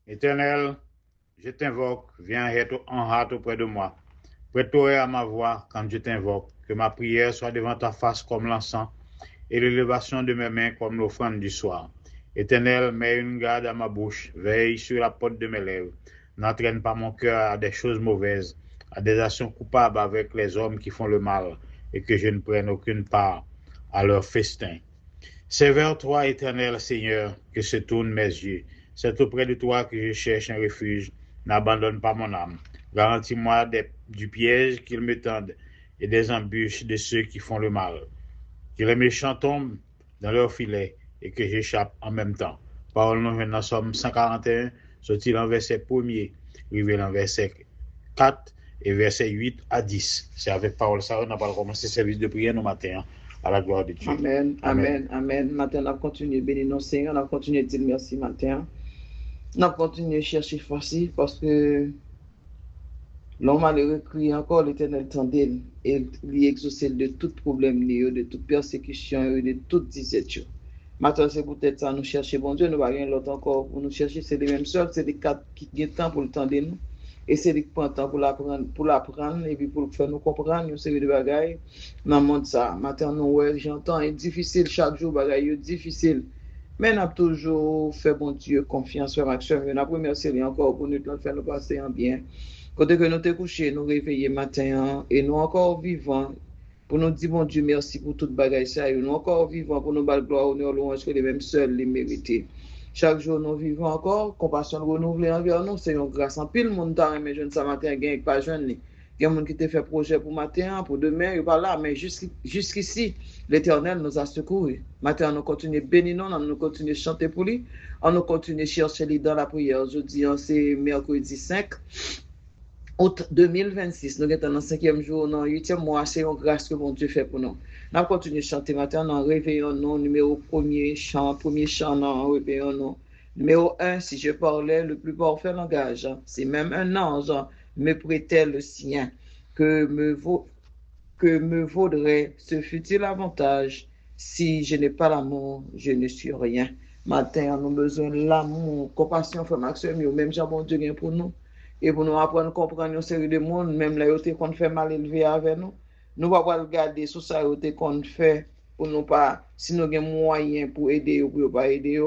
Éternel, je t'invoque, viens être en hâte auprès de moi. Prête-toi à ma voix quand je t'invoque, que ma prière soit devant ta face comme l'encens et l'élévation de mes mains comme l'offrande du soir. Éternel, mets une garde à ma bouche, veille sur la porte de mes lèvres. N'entraîne pas mon cœur à des choses mauvaises, à des actions coupables avec les hommes qui font le mal, et que je ne prenne aucune part à leur festin. C'est vers toi, éternel Seigneur, que se tournent mes yeux. C'est auprès de toi que je cherche un refuge. N'abandonne pas mon âme. Garantis-moi du piège qu'ils me tendent et des embûches de ceux qui font le mal. Que les méchants tombent dans leur filet et que j'échappe en même temps. Parole nous dans Somme 141, sorti dans verset 1er, arrivé dans verset 4 et verset 8 à 10. C'est avec parole ça, on n'a pas commencé le service de prière nos matins, à la gloire de Dieu. Amen, Amen. amen, amen. Matin, on a continué à bénir nos Seigneurs, on a continué à dire merci matin. On a continué à chercher facile parce que l'homme malheureux crie encore l'éternel tendait et lui exaucer de tout problème, de toute persécution, de toute disette. Maintenant, c'est peut-être ça, nous chercher bon Dieu, nous n'avons rien d'autre encore pour nous chercher, c'est les mêmes seuls, c'est les quatre qui ont temps pour le tendre nous. Et c'est les qui prennent temps pour l'apprendre et puis pour faire nous comprendre une série de bagailles dans le monde ça. Maintenant, nous, ouais, j'entends, c'est difficile chaque jour, bagaille, difficile. Mais nous avons toujours fait bon Dieu confiance, faire action. Nous avons remercié encore pour nous faire nous passer en bien. Côté que nous t'es couché, nous réveillés matin et nous encore vivants pour nous dire bon Dieu merci pour toute bagaille ça. Et nous encore vivants pour nous battre gloire, honneur, louange que les mêmes seuls les mérités. Chaque jour nous vivons encore, compassion renouvelée envers nous, c'est une grâce en pile monde t'a mais jeune ça matin gain pas jeune ni. Il y a monde qui t'a fait projet pour matin, pour demain, il pas là mais jusqu'ici l'Éternel nous a secourus. Matin nous continuons bénir nous continuons chanter pour lui, on nous continue chercher lui dans la prière. Aujourd'hui c'est mercredi 5 août 2026, nous sommes dans le 5e jour, dans le 8e mois, c'est une grâce que mon Dieu fait pour nous. Nous continuons de chanter maintenant, nous réveillons nous, numéro premier chant, nous réveillons nous. Numéro 1, si je parlais le plus parfait langage, si même un ange me prêtait le sien, que me vaudrait ce futile avantage, si je n'ai pas l'amour, je ne suis rien. Matin, nous avons besoin de l'amour, compassion, frère Maxime, même Jean bon Dieu vient pour nous. Et pour nous apprendre à comprendre une série de monde, même là, qu'on fait mal élevé avec nous. Nous ne pouvons pas regarder sur ça qu'on fait pour nous pas, si nous avons moyen pour aider ou pour pas aider.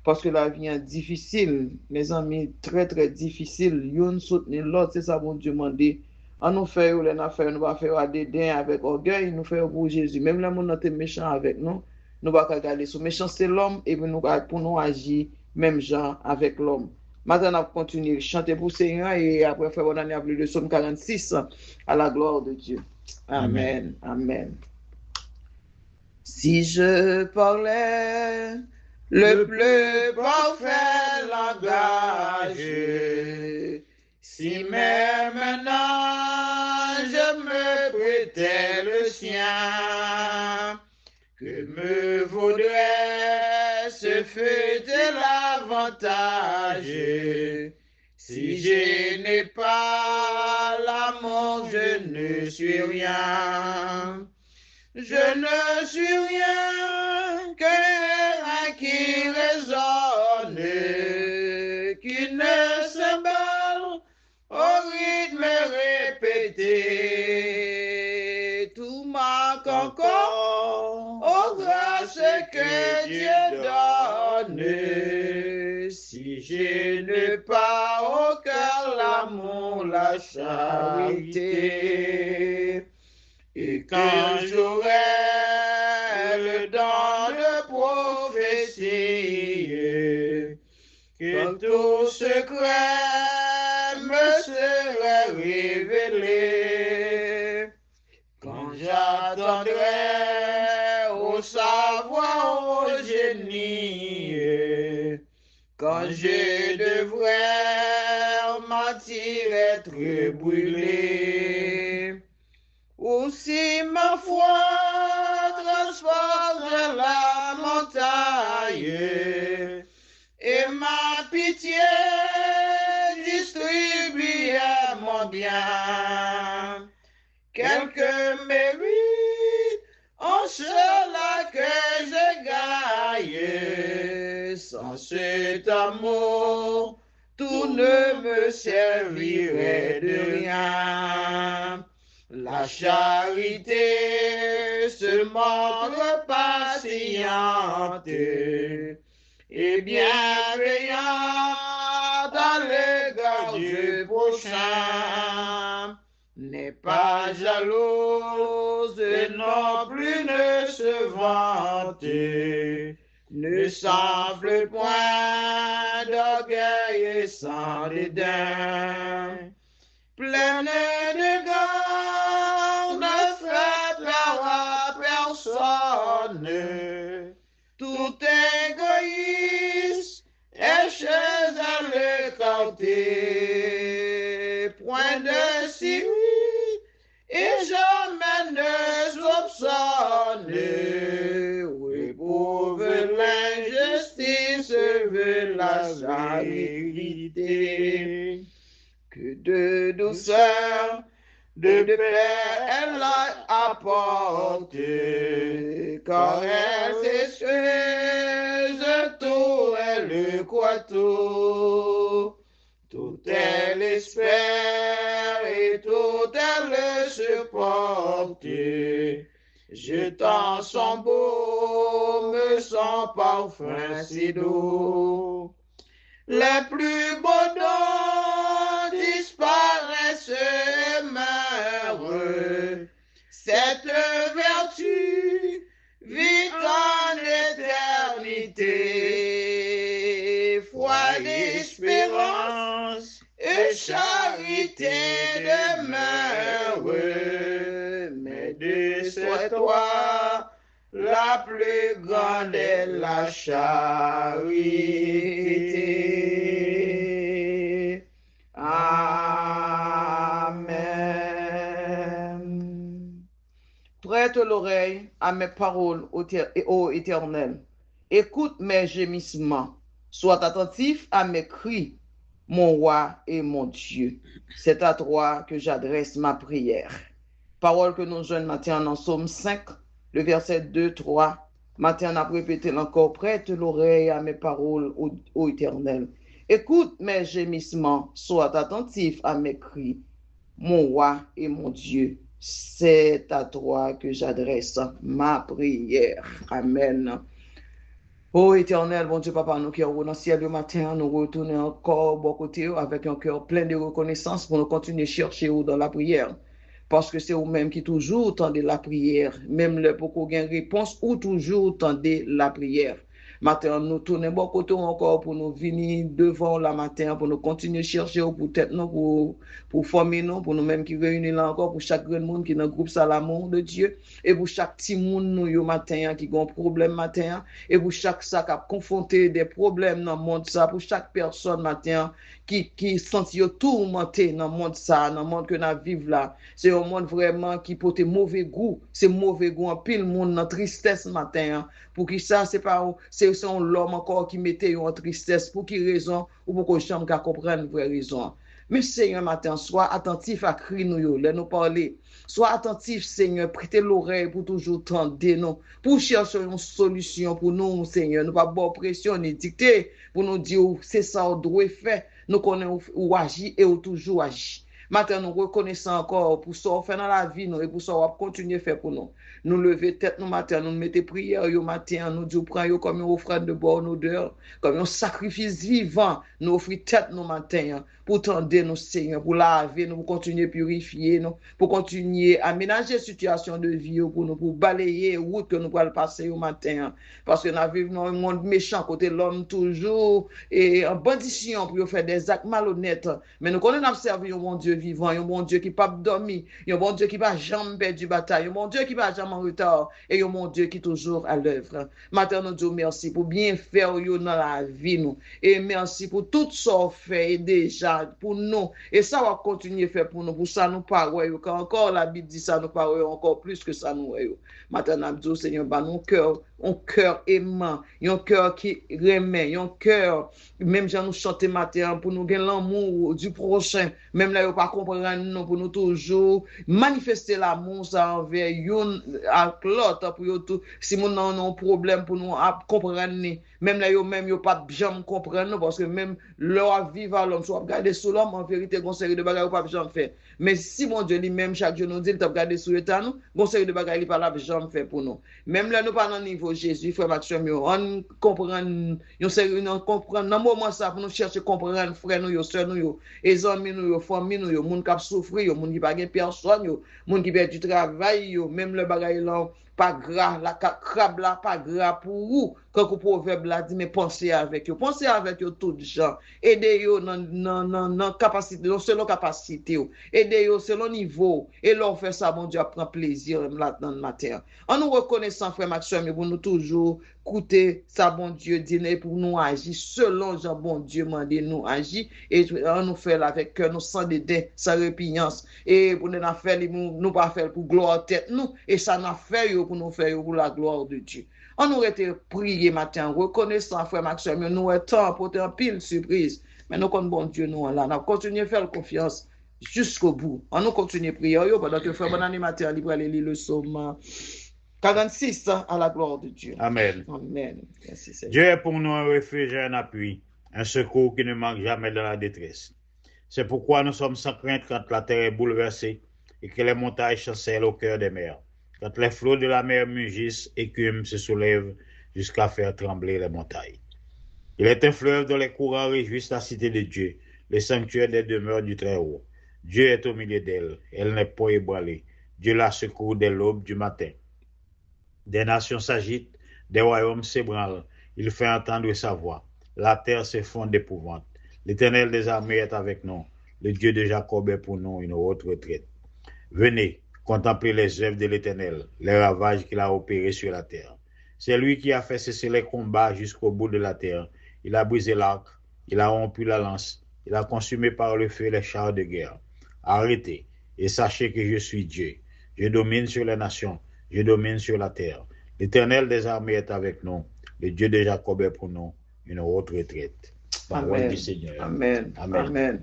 Parce que la vie est difficile, mes amis, très très difficile. Yon soutenir l'autre, c'est ça, bon Dieu m'a dit. On nous fait, ou les affaires, nous va faire à dédain avec orgueil, nous fait pour Jésus. Même là, nous sommes méchants avec nous, nous va regarder sur méchant, c'est l'homme, et nous, pour nous agir, même gens avec l'homme. Maintenant, on va continuer à chanter pour Seigneur et après faire bonne année à plus de Somme 46 à la gloire de Dieu. Amen. Amen. Amen. Si je parlais le plus parfait langage, si même maintenant je me prêtais le sien, que me vaudrait ce fut de l'avantage. Si je n'ai pas l'amour, je ne suis rien. Je ne suis rien qu'un qui résonne, qui ne s'emballe au rythme répété. Tout manque encore aux grâces que Dieu donne. Si je n'ai pas au cœur l'amour, la charité. Et quand j'aurai le don de prophétie, que tout secret me serait révélé, quand j'attendrai au savoir, au génie, quand je devrais mentir, être brûlé. Aussi ma foi transporte la montagne et ma pitié distribue mon bien. Quelques mérites en cela que je gagne, sans cet amour tout ne me servirait de rien. La charité se montre patiente et bienveillante à l'égard du prochain. N'est pas jalouse et non plus ne se vante, ne s'enfle point d'orgueil et sans dédain. Pleine de garde, ne fait peur à personne. Tout égoïste est chez elle écarté. Point de civil et jamais ne soupçonne. Éprouve l'injustice, veut la vérité. Que de douceur, de paix elle apporte, car elle s'excuse, tout elle croit tout. Tout elle espère et tout elle supporte, jetant son baume, son parfum si doux. Les plus beaux dons disparaissent et meurent. Cette vertu vit en éternité. Foi d'espérance et charité demeure. Mais de cette toi, la plus grande est la charité. Amen. Prête l'oreille à mes paroles, ô Éternel. Écoute mes gémissements. Sois attentif à mes cris, mon roi et mon Dieu. C'est à toi que j'adresse ma prière. Parole que nous jeunes matin en Psaume 5, le verset 2, 3. Matin, on a répété encore, prête l'oreille à mes paroles, ô Éternel. Écoute mes gémissements, sois attentif à mes cris, mon roi et mon Dieu. C'est à toi que j'adresse ma prière. Amen. Ô Éternel, bon Dieu, Papa, nous qui sommes dans le ciel le matin, nous retournons encore bon côté avec un cœur plein de reconnaissance pour nous continuer à chercher dans la prière. Parce que c'est vous-même qui toujours tendez la prière, même le pour qu'on ait une réponse ou toujours tendez la prière. Matin, nous tournons bon côté encore pour nous venir devant la matin, pour nous continuer à chercher pour tête nous, pour former nous, pour nous-mêmes qui réunissons là encore, pour chaque grand monde qui est dans le groupe Salamon de Dieu, et pour chaque petit monde nous, yo matin, qui a un problème matin, et pour chaque ça qui a confronté des problèmes dans le monde, ça, pour chaque personne matin, qui senti tourmenté dans le monde ça, dans le monde que nous vivons là. C'est un monde vraiment qui porte mauvais goût, c'est mauvais goût en pile monde dans tristesse matin. Pour qui ça, c'est pas c'est l'homme encore qui mettait en tristesse, pour qui raison, ou pour que chambre qu'à comprendre vraie raison. Mais Seigneur matin, sois attentif à cri nous, nous parler. Sois attentif, Seigneur, prêtez l'oreille pour toujours tendre nous, pour chercher une solution pour nous, Seigneur. Nous pas bonne pression ni dicter pour nous dire c'est ça on doit faire. Nous connaissons où agir et où toujours agir. Maintenant, nous reconnaissons encore pour ça fait dans la vie nous, et pour ça on va continuer à faire pour nous. Nous lever tête nous matin, nous mettons prière au matin, nous disons prends comme une offrande de bonne odeur, comme un sacrifice vivant, nous offrir tête nous matin pour tendre nous Seigneur, pour laver nous, pour continuer à purifier nous, pour continuer à aménager la situation de vie pour nous, pour balayer la route que nous allons passer au matin, parce que nous vivons dans un monde méchant côté l'homme toujours et en bandition pour faire des actes malhonnêtes, mais nous connaissons servir un bon Dieu vivant, un bon Dieu qui pas dormi, un bon Dieu qui va jamais perdre du bataille, un bon Dieu qui va jamais en retard et un bon Dieu qui est toujours à l'œuvre. Maintenant nous disons merci pour bien faire dans la vie nous et merci pour tout ça fait déjà pour nous et ça va continuer à faire pour nous, pour ça nous pas quand encore la Bible dit ça nous pas encore plus que ça nous. Maintenant nous disons Seigneur bah nos cœurs un cœur aimant, un cœur qui remet, un cœur, même quand nous chantons matin, pour nous gagner l'amour du prochain, même là, nous pas comprendre nous, pour nous toujours manifester l'amour ça envers une à l'autre, pour tout, si nous avons un problème pour nous comprendre, Même là, yo pas jamais comprendre parce que même leur vivre à l'homme, soit regarder sur l'homme, en vérité, gon série de bagages ou pas jamais faire. Mais si mon Dieu lui-même, chaque jour nous dit, il t'a regardé sur l'état, nous, gon série de bagages, il pas là, jamais faire pour nous. Même là, nous pas dans le niveau Jésus, frère Maxime, on comprend, on comprend, dans le moment ça, pour nous chercher comprendre, frère nous, soeur nous, les amis nous, famille nous, moun qui souffrir, yo, moun qui pas personne, yo, moun qui perd du travail, yo, même le bagage là, pas grave, la crabe là, pas grave pour vous. Quand le proverbe là dit, mais pensez avec eux tout gens. Aidez eux dans capacité, selon capacité, aidez eux selon niveau, et leur faire ça, bon Dieu, prend plaisir là dans le matin. En nous reconnaissant, frère Maxime, pour nous toujours écouter ça, bon Dieu, dire pour nous agir selon Jean, bon Dieu, mandé nous agir, et on nous fait avec cœur, nous sans dédain, sans répugnance, et pour nous faire, nous pas faire pour gloire tête, nous, et ça n'a fait pour nous faire pour la gloire de Dieu. On aurait été prié matin, reconnaissant, frère Maxime, nous avons temps pour une pile surprise. Mais nous, comme bon Dieu, nous, là, nous continuons à faire confiance jusqu'au bout. On nous continue à prier, pendant que frère bon animateur libre aller lire le psaume 46 à la gloire de Dieu. Amen. Amen. Merci, Seigneur. Dieu est pour nous un refuge et un appui, un secours qui ne manque jamais dans la détresse. C'est pourquoi nous sommes sans crainte quand la terre est bouleversée et que les montagnes chancellent au cœur des mers. Quand les flots de la mer mugissent, écument, se soulèvent jusqu'à faire trembler les montagnes. Il est un fleuve dont les courants réjouissent la cité de Dieu, le sanctuaire des demeures du Très-Haut. Dieu est au milieu d'elle, elle n'est pas ébranlée. Dieu la secourt dès l'aube du matin. Des nations s'agitent, des royaumes s'ébranlent. Il fait entendre sa voix. La terre se fond d'épouvante. L'Éternel des armées est avec nous. Le Dieu de Jacob est pour nous une haute retraite. Venez, contemplez les œuvres de l'Éternel, les ravages qu'il a opérés sur la terre. C'est lui qui a fait cesser les combats jusqu'au bout de la terre. Il a brisé l'arc, il a rompu la lance, il a consumé par le feu les chars de guerre. Arrêtez et sachez que je suis Dieu. Je domine sur les nations, je domine sur la terre. L'Éternel des armées est avec nous. Le Dieu de Jacob est pour nous une haute retraite. Amen. Du Seigneur. Amen. Amen. Amen.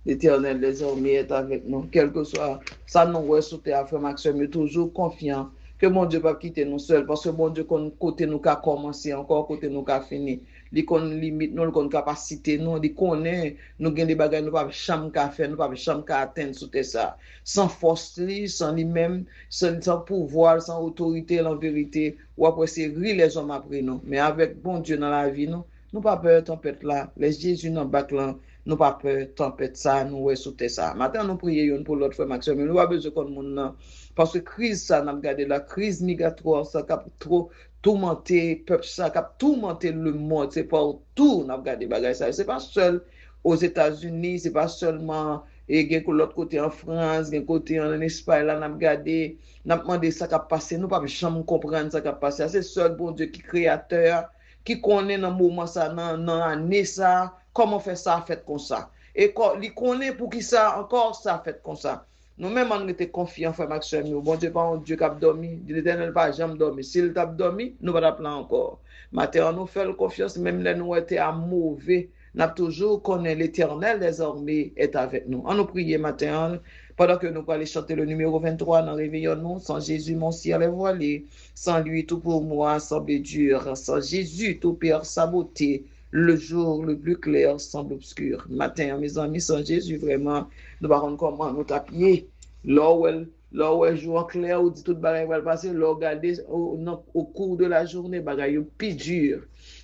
L'Éternel des armées est avec nous. Quel que soit ça, nous ressortons à frère Maxime, mais toujours confiant que mon Dieu va quitter nous seuls. Parce que mon Dieu, côté nous qu'a commencé, encore côté nous qu'a fini. Il connaît limite, nous connaît capacité, nous, il connaît, nous avons des bagages, nous pas chambre qu'à faire, nous pas chambre qu'à atteindre sous ça. Sans force, sans lui-même, sans pouvoir, sans autorité, en vérité, ou après c'est les hommes après nous. Mais avec bon Dieu dans la vie, nous pas peur de tempête là. Les Jésus dans le bac là, nous pas peur de tempête ça, nous ressortons ça. Maintenant, nous prions pour l'autre frère Maxime, mais nous pas besoin qu'on monde parce que crise ça, nous regardé la crise migratoire, ça cap trop tourmenter peuple ça, cap tourmenter le monde, c'est partout, nous regardé bagage ça. C'est pas seul aux États-Unis, c'est pas seulement et l'autre côté en France, d'un côté en Espagne, là, nous regardé, nous demandé ça qui a passé, nous pas jamais comprendre ça qui a passé. C'est seul bon Dieu qui est créateur, qui connaît dans le moment ça, dans l'année ça, comment faire ça, fait comme ça. Et il connaît pour qui ça, encore ça, fait comme ça. Nous-mêmes, on était confiants, frère Maxime, bon Dieu, pas un Dieu qui a dormi, l'Éternel pas jamais dormi. S'il t'a dormi, nous va l'appeler encore. Maintenant, on nous fait confiance, même là, nous étions à mauvais. Nous avons toujours connu l'Éternel désormais est avec nous. On nous prie matin, pendant que nous allons chanter le numéro 23 dans Réveillons nous, sans Jésus, mon ciel est voilé, sans lui, tout pour moi semble dur, sans Jésus, tout perd sa beauté. Le jour le plus clair semble obscur. Matin, mes amis, sans Jésus, vraiment, nous ne savons pas comment nous taper. Là où elle joue en clair, ou dit tout le bagage va passer, là, regardez au cours de la journée, bagage plus dur.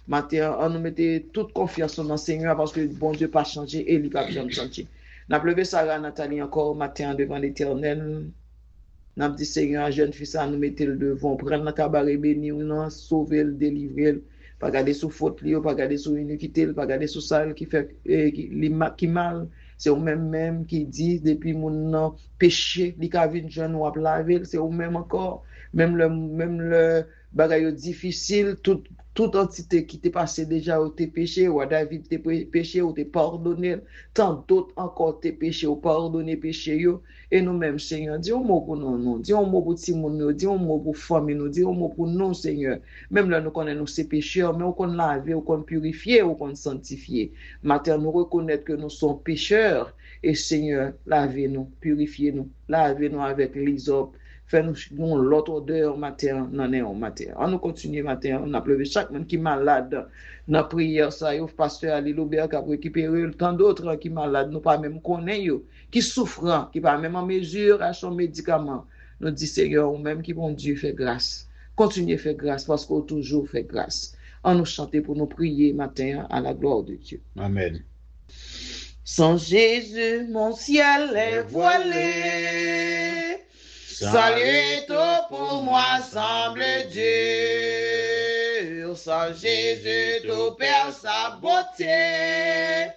Matin, on nous mettait toute confiance dans le Seigneur parce que bon Dieu pas changé et il pas jamais changé. N'a plevé Sarah Nathalie encore matin devant l'Éternel. N'a dit Seigneur, jeune fille, ça nous mettait le devant, prendre le cabaret béni, sauver le délivrer. Pas garder sous faute, pas garder sous iniquité, pas garder sous ça qui fait qui mal. C'est au même qui dit depuis mon péché, li ka vinn jeune ou laver, c'est au même encore. Même le bagay difficile, toute entité qui t'est passé déjà ou t'es péché, ou à David t'es péché ou t'es pardonné, tant d'autres encore t'es péché ou pardonné péché yo. Et nous-mêmes, Seigneur, dis un mot pour nous, dis un mot pour Timon, dis un mot pour famille, dis un mot pour nous, Seigneur. Même là, nous connaissons ces pécheurs, mais on connaît laver, on connaît purifier, on connaît sanctifier. Maintenant, nous reconnaître que nous sommes pécheurs. Et Seigneur, lavez-nous, purifiez-nous, lavez-nous avec l'hysope. Fais-nous l'autre odeur matin, non, matin. On nous continue matin, on a pleuvé chaque monde qui est malade. Dans la prière, ça, le pasteur Ali Loubert qui a récupéré tant d'autres qui sont malades, nous pas même connaître, qui souffrent, qui pas même en mesure à son médicament. Nous disons, Seigneur, ou même qui bon Dieu fait grâce. Continuez à faire grâce parce qu'on toujours fait grâce. On nous chanter pour nous prier matin à la gloire de Dieu. Amen. Sans Jésus, mon ciel est voilé. Salut pour moi, semble Dieu. Sans Jésus, tout perd sa beauté.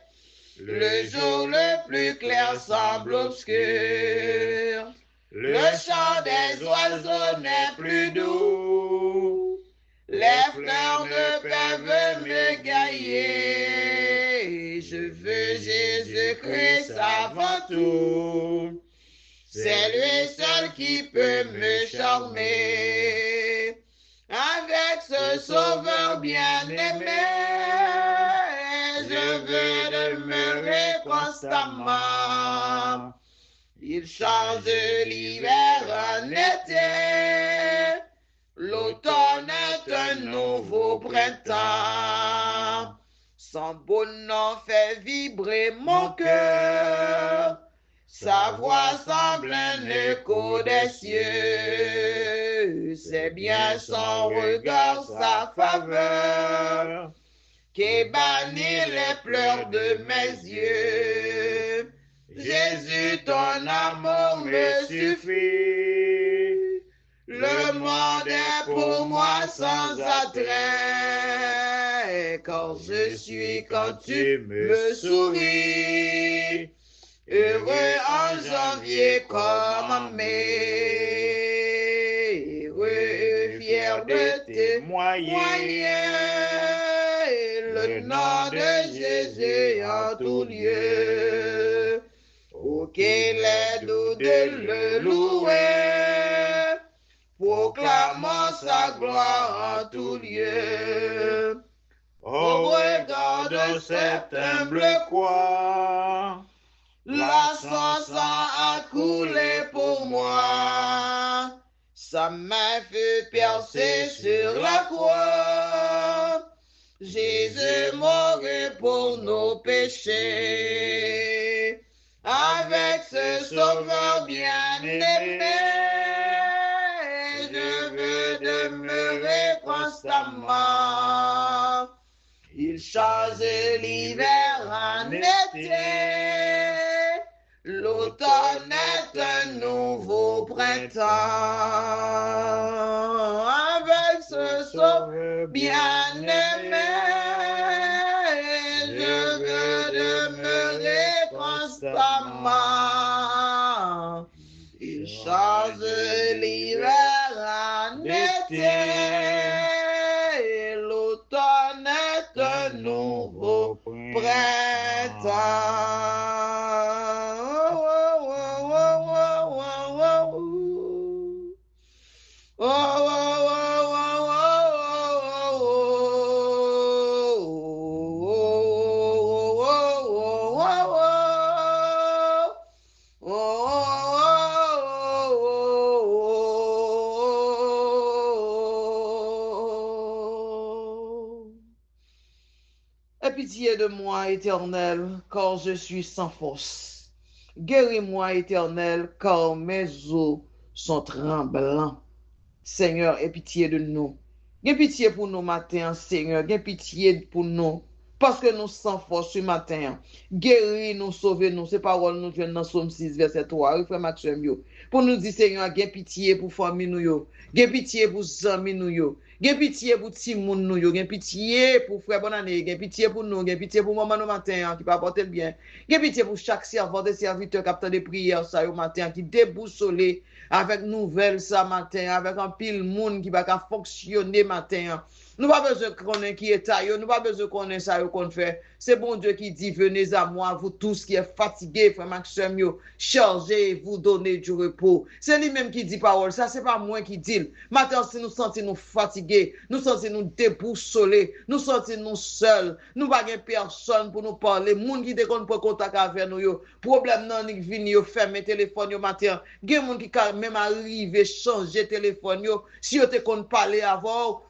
Le jour le plus clair semble obscur. Le chant des oiseaux n'est plus doux. Les fleurs ne peuvent me gagner. Je veux Jésus-Christ avant tout. C'est lui seul qui peut me charmer. Avec ce sauveur bien-aimé, je veux demeurer constamment. Il change l'hiver en été. L'automne est un nouveau printemps. Son beau nom fait vibrer mon cœur. Sa voix semble un écho des cieux. C'est bien son regard, sa faveur, qui bannit les pleurs de mes yeux. Jésus, ton amour me suffit. Le monde est pour moi sans attrait. Quand je suis, quand tu me souris. Heureux en janvier comme en mai, heureux et fier de témoigner le nom de Jésus en tout lieu. Oh, qu'il est doux de le louer, proclamant sa gloire en tout lieu. Au regard de cette humble croix, la sang a coulé pour moi. Sa main fut percée sur la croix. Jésus mourit pour nos péchés. Avec ce sauveur bien-aimé, je veux demeurer constamment. Il change l'hiver en été. L'automne est un nouveau printemps. Avec ce sauveur bien-aimé, je veux demeurer constamment. Il change l'hiver en été. L'automne est un nouveau printemps. Aie pitié de moi, Éternel, car je suis sans force. Guéris-moi, Éternel, car mes os sont tremblants. Seigneur, aie pitié de nous. Aie pitié pour nous matin, Seigneur. Aie pitié pour nous. Parce que nous sans force ce matin. Guéris-nous, sauvez-nous. Ces paroles nous viennent dans Somme 6, verset 3. Frère Maxime, pour nous dire, Seigneur, aie pitié pour famille nous. Aie pitié pour amis nous. Aie pitié pour Timoun nous. Aie pitié pour frère Bonannée. Aie pitié pour nous. Aie pitié pour maman nous matin qui peut apporter le bien. Aie pitié pour chaque servant des serviteurs capteur de prière ça au matin qui déboussolé avec nouvelle ça matin avec un pile monde qui va fonctionner matin. Nous pas besoin de connaître qui est taillé, nous pas besoin de connaître ça qu'on fait. C'est bon Dieu qui dit, venez à moi, vous tous qui êtes fatigués, frère Maxime, chargez, vous donnez du repos. C'est lui-même qui dit parole, ça c'est pas moi qui dit. Maintenant, si nous sentons nous fatigués, nous sentons nous déboussolés, nous sentons nous seuls, nous pas personne pour nous parler, moun qui déconne pour contact avec nous, problème non, ni vini, fermer téléphone, matin, gen moun qui même arrivé, changer téléphone, si yo te kon parler avant,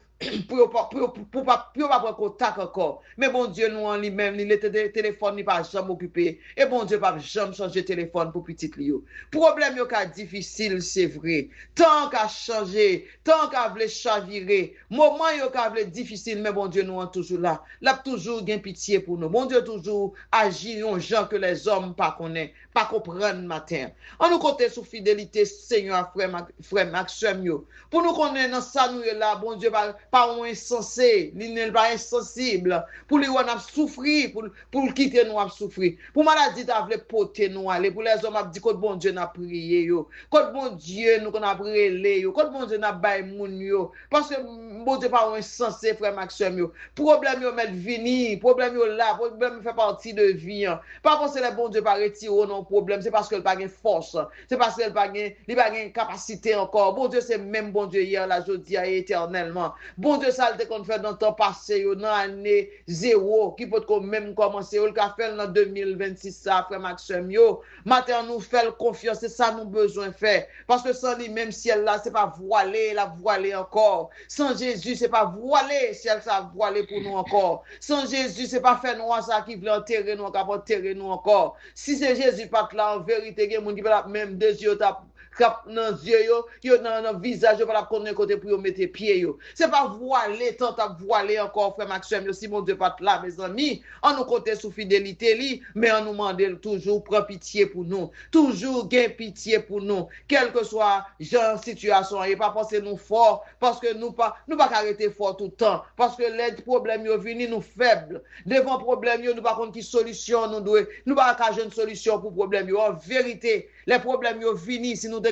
pour pas prendre contact encore. Mais bon Dieu, nous en lui-même, il était téléphone, il pas jamais occupé. Et bon Dieu, pas jamais changer téléphone pour petit Lio. Problème yo ka difficile, c'est vrai. Tant qu'à changer, tant qu'à vle chavirer, moment yo ka vle difficile, mais bon Dieu, nous en toujours là. Là toujours gain pitié pour nous. Bon Dieu toujours agit en gens que les hommes pas connaissent, pas comprendre matin. On nous compte sous fidélité, Seigneur, frère Maxime yo. Pour nous connaître dans ça nous là, bon Dieu pas insensé, il n'est pas insensible. Pour lui, on a souffert, pour quitter nous, on a souffert. Pour maladie, on a porter nous aller. Pour les hommes, on a dit que bon Dieu n'a prié. Que bon Dieu nous a prié. Que bon Dieu n'a pas moun yo. Parce que bon Dieu pas insensé, frère Maxime. Problème yo met vini, problème yo là, problème fait partie de vie. Pas parce que le bon Dieu pas retiré non problème, c'est parce qu'il n'a pas de force. C'est parce qu'il n'a pas de capacité encore. Bon Dieu, c'est même bon Dieu hier, la jeudi, éternellement. Bon Dieu, ça le qu'on fait dans le temps passé, dans l'année 0, qui peut même commencer, ou le qu'a fait dans 2026, ça, frère Maxime, matin, nous fait confiance, c'est ça nous besoin de faire. Parce que sans lui, même ciel là, c'est pas voilé, la voilé encore. Sans Jésus, c'est pas voilé, ciel ça voilé pour nous encore. Sans Jésus, c'est pas fait noir ça qui veut enterrer nous, qui va enterrer nous encore. Si c'est Jésus, pas là, en vérité, il y a des gens qui veulent même des yeux cap dans yeux yo dans visage yo pas connaître côté pour mettre pied yo c'est pas voilé tant à voilé encore frère Maxime si mon Dieu pas là mes amis on nous compter sous fidélité li mais on nous demande toujours prendre pitié pour nous toujours gain pitié pour nous quel que soit genre situation et pas penser nous fort parce que nous pas arrêter fort tout le temps parce que les problèmes yo vini nous faibles devant problème yo nous pas connait qui solution nous pas une solution pour problème yo en vérité les problèmes yo vini si nous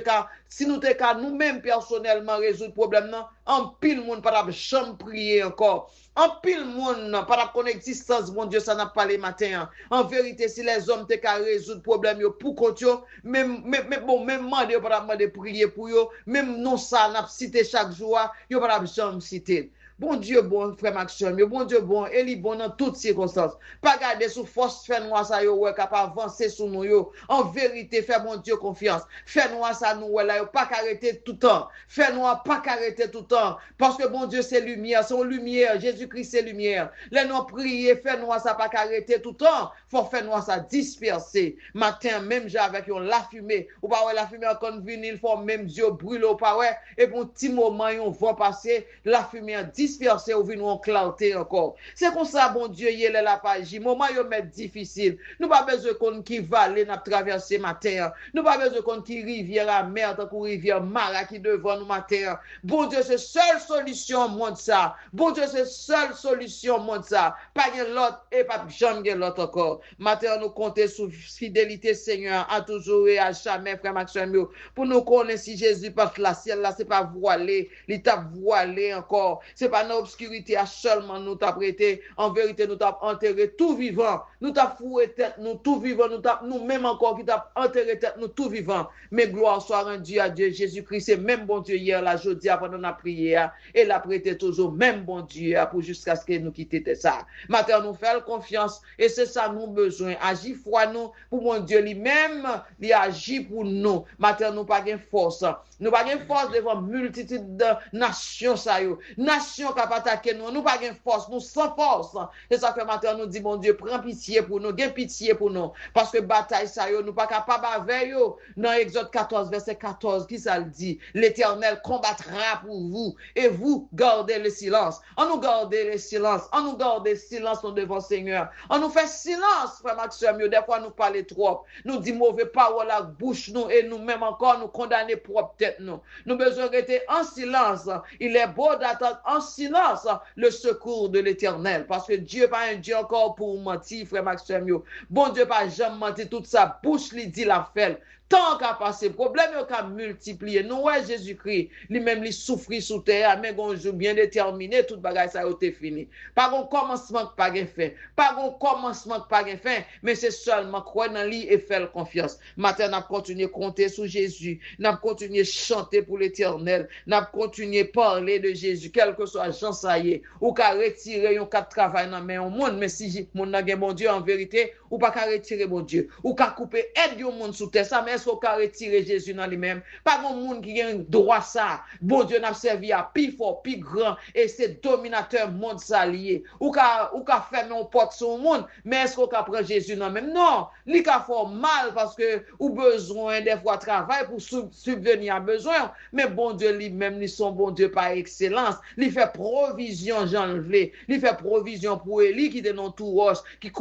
nous-mêmes personnellement résoudre problème non en pile monde pas jamais prier encore en pile monde pas connaître existence mon Dieu ça n'a pas les matins en vérité si les hommes te ka résoudre problème yo pour compte yo même demander pas demander prier pour yo même non ça n'a cité chaque jour yo pas jamais citer. Bon Dieu bon frère Maxime, bon Dieu bon, et il bon dans toutes circonstances. Pas garder sous force fait nous ça yo ouais capable avancer sous nous yo. En vérité fait bon Dieu confiance. Fait nous ça nous là yo pas arrêter tout le temps. Fait nous pas arrêter tout le temps parce que bon Dieu c'est lumière, son lumière, Jésus-Christ c'est lumière. Les nous prier fait nous ça pas arrêter tout le temps. Faut faire nous ça disperser. Matin même j'ai avec la fumée ou pas ouais la fumée encore venir, il faut même Dieu brûler ou pas ouais et pour un petit moment on va passer la fumée disperser ou venir en clarté encore. C'est comme ça, bon Dieu, il est la page. Moment yo met difficile. Nous pas besoin qu'on qui vallée n'a traverser matin. Nous pas besoin qu'on qui rivière à mer, tant qu'on rivière Mara qui devant nous matin. Bon Dieu, c'est seule solution monde ça. Bon Dieu, c'est seule solution monde ça. Pas de l'autre et pas jamais l'autre encore. Matin nous compter sous fidélité Seigneur à toujours et à jamais frère Maxime pour nous connaître si Jésus passe la ciel là c'est pas voilé, il t'a voilé encore. C'est pas dans l'obscurité seulement nous t'a prêté. En vérité, nous t'a enterré tout vivant. Nous t'a foué tête, nous tout vivant. Nous même encore qui t'a enterré tête, nous tout vivant. Mais gloire soit rendue à Dieu. Jésus-Christ, c'est même bon Dieu hier, la jeudi, pendant la prière. Et l'a prêté toujours, même bon Dieu, pour jusqu'à ce que nous quittions ça. Maintenant, nous faisons confiance. Et c'est ça, nous besoin. Agis foi nous, pour mon Dieu lui-même, il agit pour nous. Maintenant, nous pas de force. Nous pas de force devant multitude de nations, ça yo. Nation qui pas attaquer nous pas de force, nous sans force. C'est ça que maintenant nous dit mon Dieu, prends pitié pour nous, gain pitié pour nous parce que bataille ça yo, nous pas capable avec yo. Dans Exode 14 verset 14, qui ça le dit? L'Éternel combattra pour vous et vous gardez le silence. On nous garder le silence, on nous garder silence devant Seigneur. On nous fait silence, frère Maxime, des fois nous parler trop. Nous dit mauvais parole à bouche nous et nous même encore nous condamner propre tête nous. Nous besoin rester en silence. Il est beau d'attendre en silence le secours de l'Éternel. Parce que Dieu pas un Dieu encore pour mentir, frère Maxime. Bon Dieu pas jamais menti, toute sa bouche lui dit la fait. Tant qu'à passer, problème qu'à multiplier. Nous, ouais, Jésus-Christ, lui-même, lui souffrit sous terre, mais un jour bien déterminé, toute bagaille, ça a été fini. Pas un commencement, pas de fin. Pas un commencement, pas de fin, mais c'est seulement croire dans lui et faire confiance. Matin, n'a continué à compter sur Jésus, n'a continué à chanter pour l'Éternel, n'a continué à parler de Jésus, quel que soit Jean Saillé, ou qu'à retirer un cas de travail dans le monde, mais si mon n'a bon Dieu en vérité, ou pas qu'à retirer mon Dieu, ou qu'à couper aide du monde sous terre, ça, mais est-ce qu'on peut retirer Jésus dans lui-même? Pas de monde qui a un droit ça. Bon Dieu n'a servi à plus fort, plus grand, et c'est dominateur monde s'allier. Ou qu'à fermer un porte sur le monde, mais est-ce qu'on peut prendre Jésus dans lui-même? Non, il a fait mal parce que ou besoin des fois travail pour subvenir à besoin, mais bon Dieu lui-même, il son bon Dieu par excellence, il fait provision, j'enlevé, il fait provision pour Élie qui est dans tout roche, qui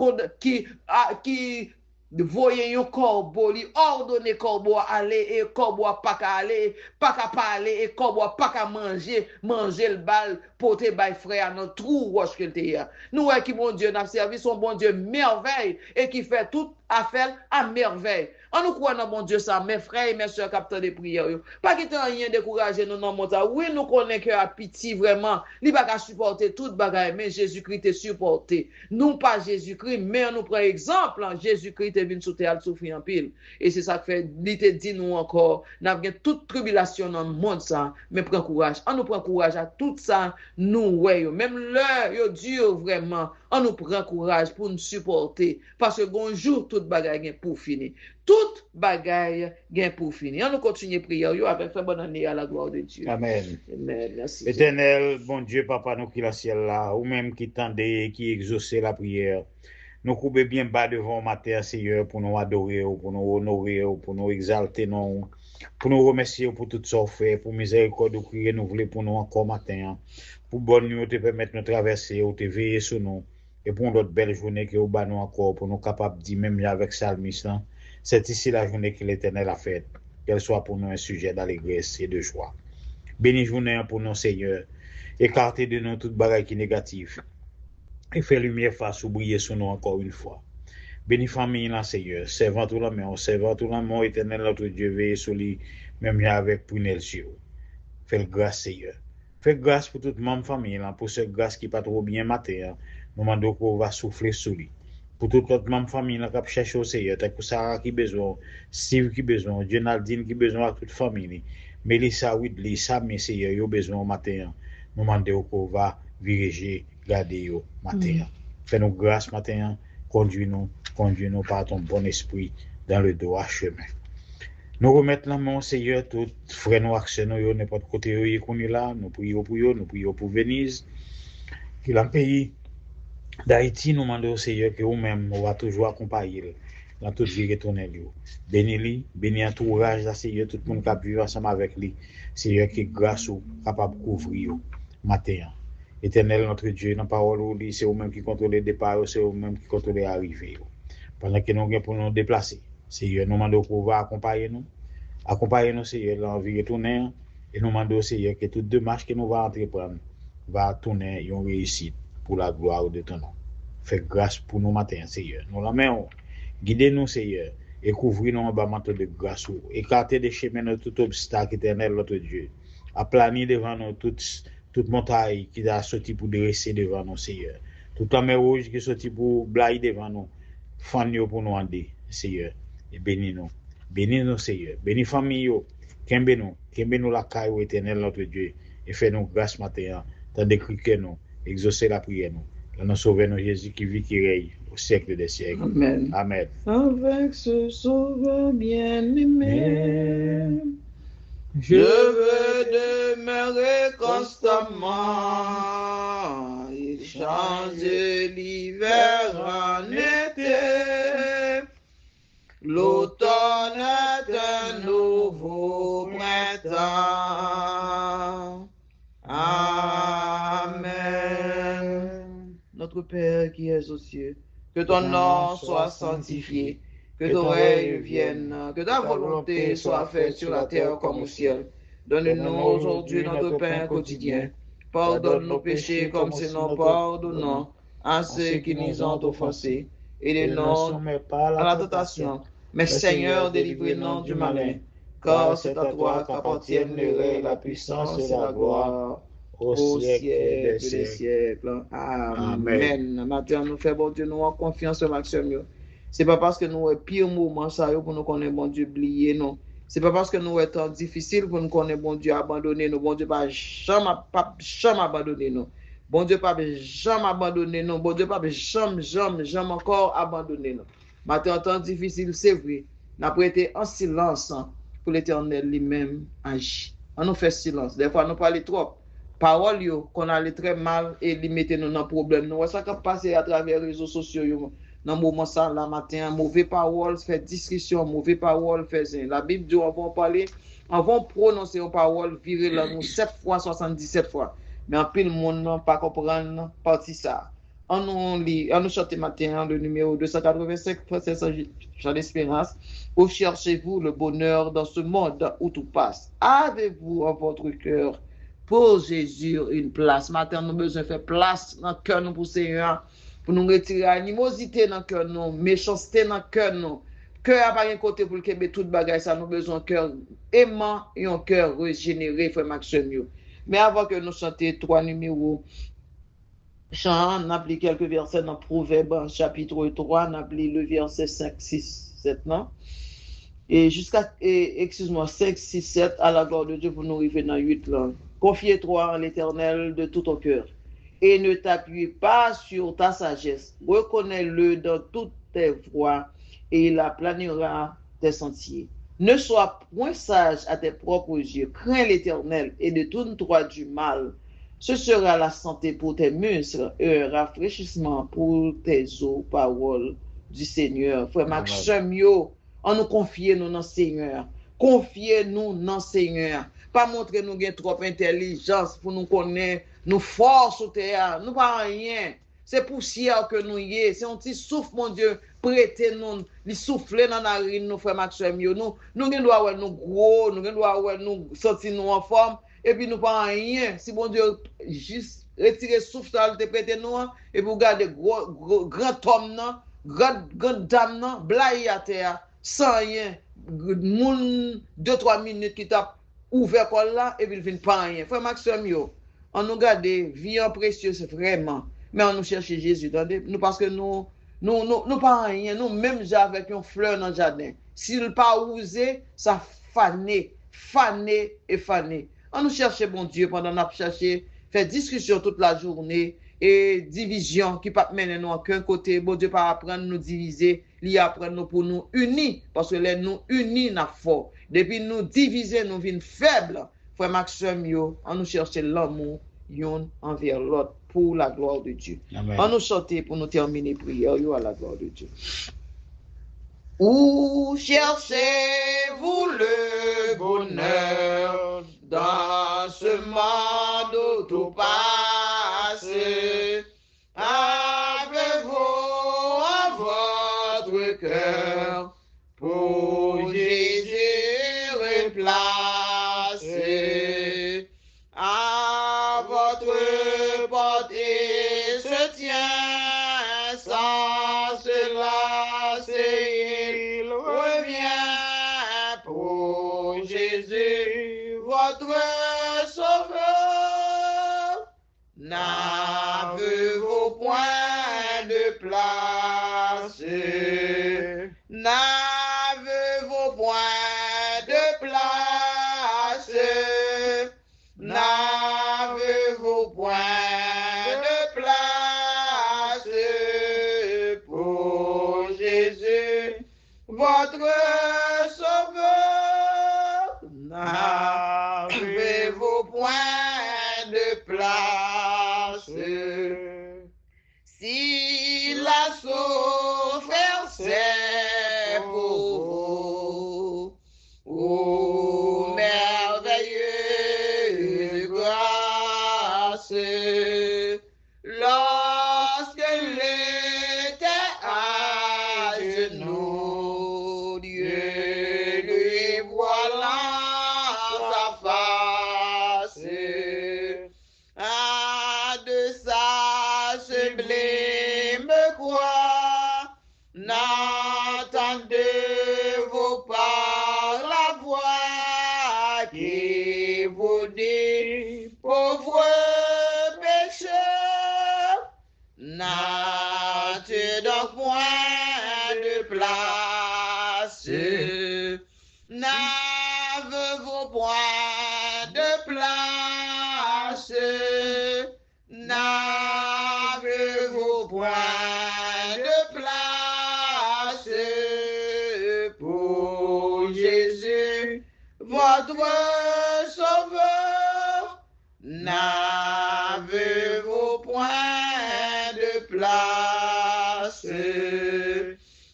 voyez un corbeau, li ordonne corbeau aller et corbeau pas qu'à aller, pas qu'à parler et corbeau pas qu'à manger le bal porter by frère dans trou roche que t'es. Nous ouais qui bon Dieu n'a servi son bon Dieu merveille et qui fait toute affaire à merveille. On nous croit dans bon Dieu ça, mes frères et mes soeurs capteurs de prière. Pas qu'il rien décourager nous dans monde. Oui, nous connaissons que à pitié vraiment, il pas qu'à supporter toute bagaille, mais Jésus-Christ est supporté. Nous pas Jésus-Christ, mais on nous prend exemple, Jésus-Christ est venu sous terre souffrir en pile. Et c'est ça que fait, il te dit nous encore, n'a pas toute tribulation dans le monde ça, mais prend courage. On nous prend courage à tout ça, nous ouais, même l'heure yo dur vraiment. On nous prend courage pour nous supporter parce que bonjour toute bagaille pour finir. Toute bagaille gain pour finir. On nous continue à prier avec très bonne année à la gloire de Dieu. Amen. Amen. Merci. Éternel, bon Dieu, Papa, nous qui la ciel là, ou même qui tendait, qui exauçait la prière. Nous coupons bien bas devant matin, Seigneur, pour nous adorer, pour nous honorer, pour nous exalter, pour nous remercier pour tout ce qu'on fait, pour miséricorde, pour renouveler pour nous encore matin. Pour bonne nuit, te permettre de traverser, ou te veiller sur nous. Et pour notre belle journée qui est au bas nous encore, pour nous capables de dire, même avec Salmis, c'est ici la journée que l'Éternel a faite, qu'elle soit pour nous un sujet d'allégresse et de joie. Béni journée pour nous, Seigneur. Écartez de nous toute bagaille qui est négative. Et fait lumière face ou briller sur nous encore une fois. Béni famille, là, Seigneur. Servant tout la main, Éternel, notre Dieu, veille sur lui, même avec prunelle sur. Fais grâce, Seigneur. Fais grâce pour toute ma famille, là, pour cette grâce qui pas trop bien matin. Nous demandons qu'on va souffler sur lui. Pour toute notre même famille qui a cherché au Seigneur, pour Sarah qui besoin, Steve qui besoin, Jonaldine qui besoin à toute famille, Mélissa, Whitley, Sam, Seigneur, ils ont besoin au matin. Nous demandons qu'on va diriger, garder au matin. Fais-nous grâce matin, conduis-nous par ton bon esprit dans le droit chemin. Nous remettons la main, Seigneur, tout frère nous accès, nous n'importe côté qu'on est là, nous prions pour Venise, qui est un pays d'Haïti, nous demandons au Seigneur que nous-mêmes, on va toujours accompagner dans toute vie retournée. Bénis-lui, bénis entourage, Seigneur, tout le monde qui vit ensemble avec lui. Seigneur, qui est grâce ou capable de couvrir matin. Éternel, notre Dieu, dans la parole, c'est vous-même qui contrôlez le départ, c'est vous-même qui contrôlez l'arrivée. Pendant que nous avons pour nous déplacer, Seigneur, nous demandons qu'on va accompagner nous, Seigneur, dans la vie retournée. Et nous demandons, Seigneur, que toute démarche que nous allons entreprendre va tourner et on réussite pour la gloire de ton nom. Fais grâce pour nous matin, Seigneur. Nous la main, guidez-nous, Seigneur, et couvrez-nous en bas manteau de grâce. Écartez des chemins de tout obstacle éternel, notre Dieu. Aplanir devant nous toute montagne qui a sorti pour dresser devant nous, Seigneur. Toute la mer rouge qui est sorti pour blayer devant nous. Fanny pour nous aider, Seigneur. Et bénis-nous. Bénis-nous, Seigneur. Bénis famille, Kembe-nous la caille éternel, notre Dieu. Et fais-nous grâce matin, tandis que nous, exaucer la prière, nous. Nous sauvons Jésus qui vit, qui règne au siècle des siècles. Amen. Amen. Avec ce sauveur bien-aimé, je veux demeurer constamment. Il change l'hiver en été. L'automne est un nouveau printemps. Amen. Notre Père qui es aux cieux, que ton nom soit sanctifié, que ton règne vienne, que ta volonté soit faite sur la terre comme au ciel. Donne-nous aujourd'hui notre pain quotidien. Pardonne nos péchés comme si nous pardonnons à ceux qui nous ont offensés. Et ne nous soumets pas à la tentation, mais Seigneur, délivre-nous du malin. Car c'est à toi qu'appartiennent le règne, la puissance et la gloire au siècle des siècles. Amen. Maintenant, nous faisons, bon Dieu, nous avons confiance en Maxime. C'est pas parce que nous avons pire moment ça pour nous connaître bon Dieu oublier non. C'est pas parce que nous avons temps difficile pour nous connaître bon Dieu abandonner nous. Bon Dieu pas jamais abandonner nous. Bon Dieu pas jamais abandonner nous. Bon Dieu pas jamais encore abandonner nous. Maintenant, temps difficile, c'est vrai. Nous avons été en silence pour l'Éternel lui-même agit. On nous fait silence. Des fois, nous parlons trop. Parole qu'on allait très mal et lui mettez nous dans problème. Nous ça qui passe à travers les réseaux sociaux. Dans le moment ça, la matin, mauvais parole, fait discussion, mauvais parole, fait zin. La Bible dit, on va parler, on va prononcer une parole, virer là, nous 7 fois, 77 fois. Mais en pile, le monde n'a pas comprendre, partie ça. On nous chante matin, le numéro 285, Jean d'Espérance. Où cherchez-vous le bonheur dans ce monde où tout passe? Avez-vous en votre cœur pour Jésus une place? Matin, nous avons besoin de faire place dans le cœur nous pour Seigneur. Pour nous retirer animosité dans le cœur, nous, méchanceté dans le cœur, nous. Cœur à pas un côté pour le Québec, tout bagage, ça nous besoin d'un cœur aimant et un cœur régénéré, frère Maxime. Mais avant que nous chantions 3 numéros, on a appelé quelques versets dans Proverbe, chapitre 3, on a appelé le verset 5, 6, 7, non? Et jusqu'à, excuse-moi, 5, 6, 7, à la gloire de Dieu pour nous arriver dans 8 langues. Confie-toi en l'Éternel de tout ton cœur et ne t'appuie pas sur ta sagesse. Reconnais-le dans toutes tes voies et il aplanira tes sentiers. Ne sois point sage à tes propres yeux. Crains l'Éternel et détourne-toi du mal. Ce sera la santé pour tes muscles et un rafraîchissement pour tes os, parole du Seigneur. Frère Maxime, on nous confie nous dans le Seigneur. Confiez-nous dans le Seigneur. Pas montrer nous gain trop intelligence pour nous connaître, nous force au terre, nous pas rien. C'est poussière que nous y est. C'est un petit souffle, mon Dieu, prêtez nous, les souffler dans la narine, nous frère Maxime. Nous doit nous gros, nous doit nous sentir nous en forme. Et puis nous pas rien. Si bon Dieu juste retirer souffle ça te prêter nous et pour garder grand homme grand dame blaye à terre sans rien. Moun 2-3 minutes qui t'a ouvert quoi là et puis il vient pas rien. Frère Maxime on nous garde vie en précieuse vraiment. Mais on nous cherche Jésus attendez nous parce que nous pas rien nous même avec une fleur dans le jardin. S'il pas osé ça fané. On nous cherche bon Dieu pendant qu'on cherché, faire discussion toute la journée et division qui pas mener nous à qu'un côté. Bon Dieu pas apprendre nous diviser, il apprend nous pour nous unir parce que les nous unis n'a fort. Depuis nous diviser nous vînes faibles. Frère Maxime on nous cherche l'amour yon envers l'autre pour la gloire de Dieu. Amen. On nous chanter pour nous terminer prière à la gloire de Dieu. Où cherchez-vous le bonheur dans ce monde où tout passe? Avez-vous en votre cœur pour Jésus replacé? À votre porte il se tient sans cela. Votre sauveur, n'avez-vous point de place? N'avez-vous point de place? N'avez-vous point de place pour Jésus, votre sauveur? N'avez-vous point de place? Si la souffrance est pour vous, ô merveilleuse grâce, lorsque l'était à genoux, Dieu lui voilà sa face. N'entendez-vous pas la voix qui vous dit, pauvre pécheur, n'as-tu donc point de place? N'avez-vous point de place? N'avez-vous point de place pour Jésus, votre Sauveur? N'avez-vous point de place?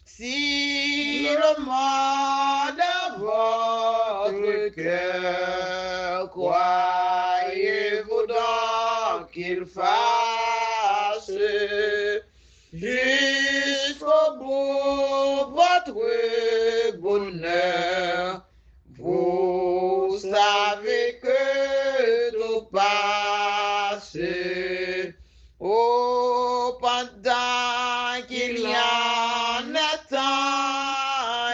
Si le monde a votre cœur, croyez-vous donc qu'il fasse jusqu'au bout votre bonheur? Vous savez que tout passe. Oh, pendant qu'il y en a temps,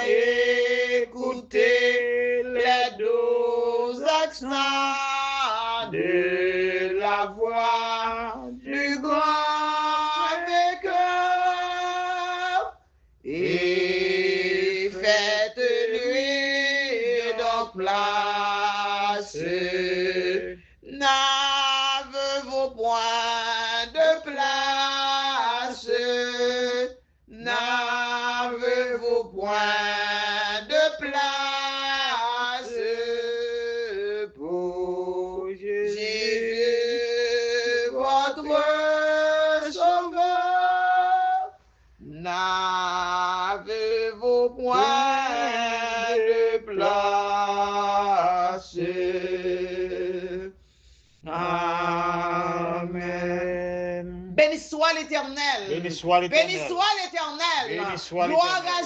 écoutez les doux accents de la voix du grand vainqueur et faites-lui donc place. N'avez-vous point de place? N'avez-vous point de place pour Jésus, votre Sauveur? N'avez-vous point de place? Amen. Béni soit l'Éternel. Béni soit l'Éternel. Béni soit l'Éternel. Béni soit Gloire l'Éternel.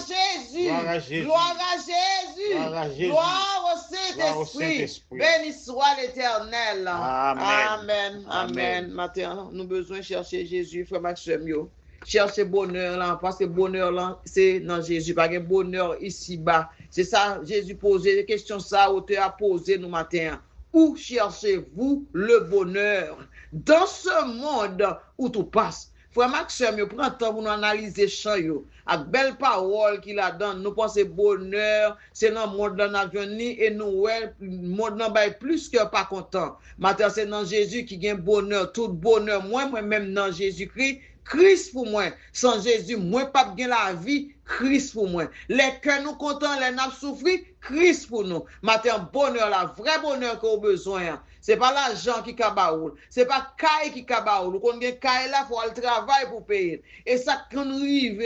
à Jésus. Gloire à Jésus. Gloire à Jésus. Gloire à Jésus. Gloire au Gloire au Saint-Esprit. Saint-Esprit. Béni soit l'Éternel. Amen. Amen. Amen. Amen. Maintenant, nous avons besoin de chercher Jésus, frère Maxime. Chercher bonheur là, parce que bonheur là, c'est dans Jésus, pas de bonheur ici-bas. C'est ça, Jésus posait des questions, ça, auteur a posé nous matin. Où cherchez-vous le bonheur? Dans ce monde où tout passe. Frère Maxime, prends le temps pour nous analyser chant yo. Avec belle parole qu'il a donné, nous pensons bonheur, c'est dans le monde dans la journée et nous ouais, monde n'a pas plus que pas content. Maintenant c'est dans Jésus qui gagne bonheur, tout bonheur moi même dans Jésus-Christ. Christ pour moi. Sans Jésus, moi pas gain la vie, Christ pour moi. Les cœurs nous contents, les n'a souffri, Christ pour nous. Matin bonheur la vrai bonheur qu'on a besoin. C'est pas l'argent qui kabaoul, c'est pas caille qui kabaoul. Qu'on gain caille là faut aller travailler pour payer. Et ça qu'on rive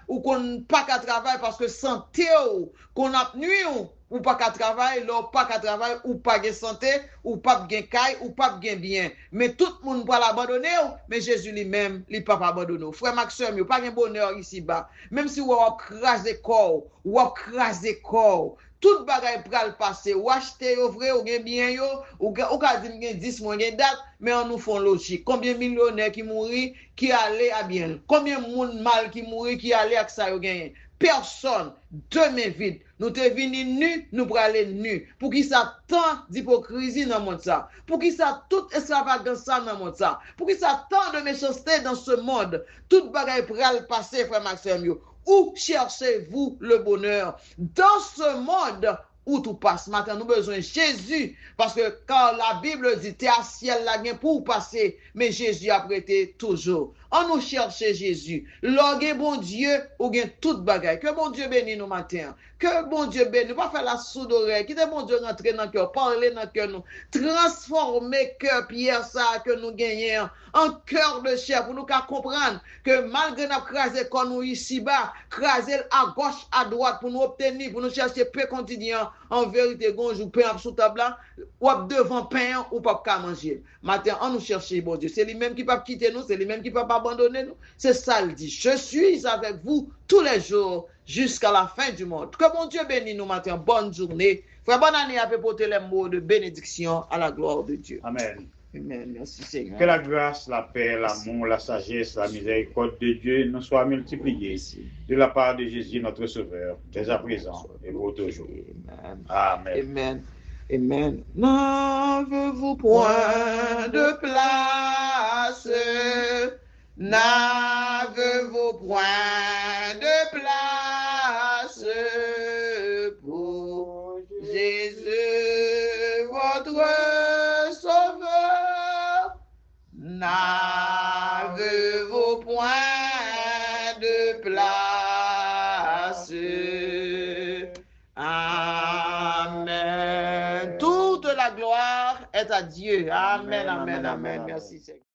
ou qu'on pas qu'à travailler parce que santé qu'on a nuit ou pas qu'à travailler, là pas qu'à travailler ou pas de santé ou pas de caille ou pas de bien. Mais tout le monde va l'abandonner, mais Jésus lui-même, il pas abandonner. Frère Maxime, pas de bonheur ici bas. Même si vous crasez corps, ou crasez corps, tout bagay pral passer, ou acheter ou vrai ou gen bien yo, ou ka di gen 10 mois gen date, mais on nous font logique. Combien de millionnaires qui mourir qui allaient à bien? Combien de monde mal qui mourir qui allaient avec ça yo gagné? Personne, demain vide. Nous te vini nus, nous pour aller nus. Pour qui ça tant d'hypocrisie dans le monde ça? Pour qui ça toute extravagance dans le monde ça? Pour qui ça tant de méchanceté dans ce monde? Tout bagay pral passer, frère Maxime yo. Où cherchez-vous le bonheur? Dans ce monde où tout passe. Maintenant, nous avons besoin de Jésus. Parce que quand la Bible dit, t'es à ciel là pour passer, mais Jésus a prêté toujours. On nous cherche Jésus. L'orgue bon Dieu, ou bien toute bagaille. Que bon Dieu bénisse nous matin. Que bon Dieu bénisse. Pas faire la sourde oreille. Quitte bon Dieu rentrer dans le cœur, parler dans le cœur nous. Transformer cœur Pierre ça que nous gagnons en cœur de chair pour nous comprendre que malgré nous craser comme nous ici bas, craser à gauche, à droite pour nous obtenir, pour nous chercher paix quotidien. En vérité, gonjou pain sous table là, ou devant pain ou pas qu'à manger. Matin, on nous cherche bon Dieu. C'est lui-même qui peut quitter nous, c'est lui-même qui peut pas abandonner nous. C'est ça le dit. Je suis avec vous tous les jours jusqu'à la fin du monde. Que bon Dieu bénisse nous matin. Bonne journée. Frère, bonne année à porter les mots de bénédiction à la gloire de Dieu. Amen. Amen. Merci Seigneur. Que la grâce, la paix, l'amour, la sagesse, la miséricorde de Dieu nous soient multipliées de la part de Jésus, notre Sauveur, dès à présent et pour toujours. Amen. Amen. Amen. N'avez-vous point de place? N'avez-vous point de place pour Jésus, votre Sauveur? N'avez-vous point de place? Amen. Toute la gloire est à Dieu. Amen, amen, amen. Merci Seigneur.